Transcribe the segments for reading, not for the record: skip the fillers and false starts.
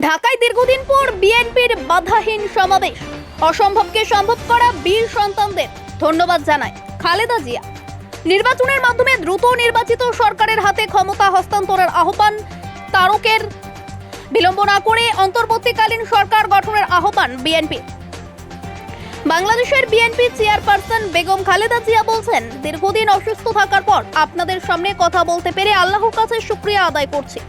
ঢাকায় দীর্ঘদিন পর বিএনপির বাধাহীন সমাবেশ। অসম্ভবকে সম্ভব করা বীর সন্তানদের ধন্যবাদ জানায় খালেদা জিয়া। নির্বাচনের মাধ্যমে দ্রুত নির্বাচিত সরকারের হাতে ক্ষমতা হস্তান্তরের আহ্বান তারকের। বিলম্ব না করে অন্তর্বর্তীকালীন সরকার গঠনের আহ্বান বিএনপি। বাংলাদেশের বিএনপি চেয়ারপারসন বেগম খালেদা জিয়া বলছেন, দীর্ঘদিন অসুস্থ থাকার পর আপনাদের সামনে কথা বলতে পেরে আল্লাহর কাছে শুকরিয়া আদায় করছি।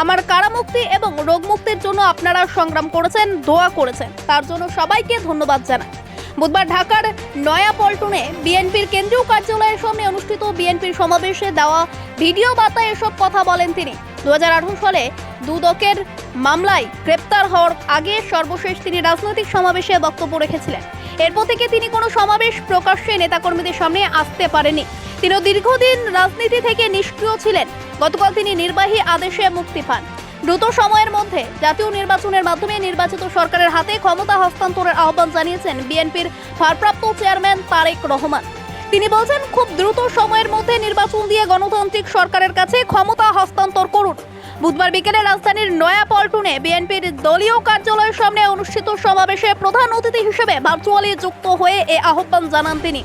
আমার কারামুক্তি এবং রোগ মুক্তির জন্য আপনারা সংগ্রাম করেছেন, দোয়া করেছেন, তার জন্য সবাইকে ধন্যবাদ জানাই। বুধবার ঢাকার নয়াপল্টনে বিএনপির কেন্দ্রীয় কার্যালয়ের সামনে অনুষ্ঠিত বিএনপির সমাবেশে দেওয়া ভিডিও বার্তায় এসব কথা বলেন তিনি। 2018 সালে দুদকের মামলায় গ্রেপ্তার হওয়ার আগে সর্বশেষ তিনি রাজনৈতিক সমাবেশে বক্তব্য রেখেছিলেন। এরপর থেকে তিনি কোনো সমাবেশ প্রকাশ্যে নেতাকর্মীদের সামনে আসতে পারেননি। তিনি দীর্ঘদিন রাজনীতি থেকে নিষ্ক্রিয় ছিলেন। গতকাল তিনি নির্বাহী আদেশে মুক্তি পান। দ্রুত সময়ের মধ্যে জাতীয় নির্বাচনের মাধ্যমে নির্বাচিত সরকারের হাতে ক্ষমতা হস্তান্তরের আহ্বান জানিয়েছেন বিএনপির ভারপ্রাপ্ত চেয়ারম্যান তারেক রহমান। তিনি বলছেন, খুব দ্রুত সময়ের মধ্যে নির্বাচন দিয়ে গণতান্ত্রিক সরকারের কাছে ক্ষমতা হস্তান্তর করুন। বুধবার বিকেলে রাজধানীর নয়াপল্টনে বিএনপির দলীয় কার্যালয়ের সামনে অনুষ্ঠিত সমাবেশে প্রধান অতিথি হিসেবে ভার্চুয়ালি যুক্ত হয়ে এ আহ্বান জানান তিনি।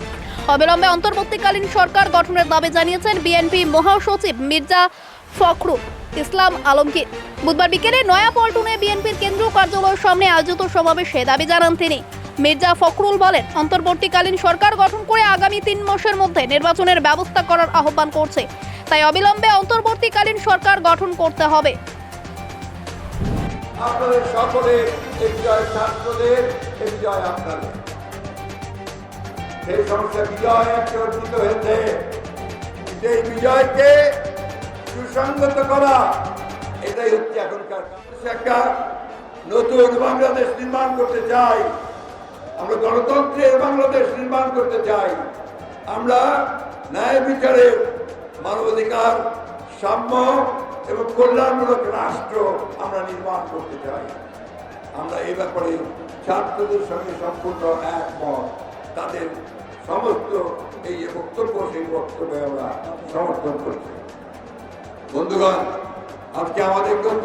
অবিলম্বে অন্তর্বর্তীকালীন সরকার গঠনের দাবি জানিয়েছেন বিএনপি মহাসচিব মির্জা ফখরুল ইসলাম আলমগীর। বুধবার বিকেলে নয়াপল্টনে বিএনপির কেন্দ্রীয় কার্যালয়ের সামনে আয়োজিত সমাবেশে দাবি জানান তিনি। মির্জা ফখরুল বলেন, অন্তর্বর্তীকালীন সরকার গঠন করে আগামী 3 মাসের মধ্যে নির্বাচনের ব্যবস্থা করার আহ্বান করছে, তাই অবিলম্বে অন্তর্বর্তীকালীন সরকার গঠন করতে হবে। আপনাদের সকলের জয়, ছাত্রদের জয়, আপনাদের সেই সমস্যা বিজয় একটা অর্জিত হয়েছে। সেই বিজয়কে সুসংগত করা, এটাই হচ্ছে এখনকার একটা নতুন বাংলাদেশ নির্মাণ করতে চাই। আমরা গণতন্ত্রের বাংলাদেশ নির্মাণ করতে চাই। আমরা ন্যায় বিচারের, মানবাধিকার, সাম্য এবং কল্যাণমূলক রাষ্ট্র আমরা নির্মাণ করতে চাই। আমরা এই ব্যাপারে ছাত্রদের সঙ্গে সম্পূর্ণ একমত। তাদের সমস্ত এই যে বক্তব্য, সেই বক্তব্যে আমরা সমর্থন করছি। বন্ধুগণ, আজকে আমাদের অত্যন্ত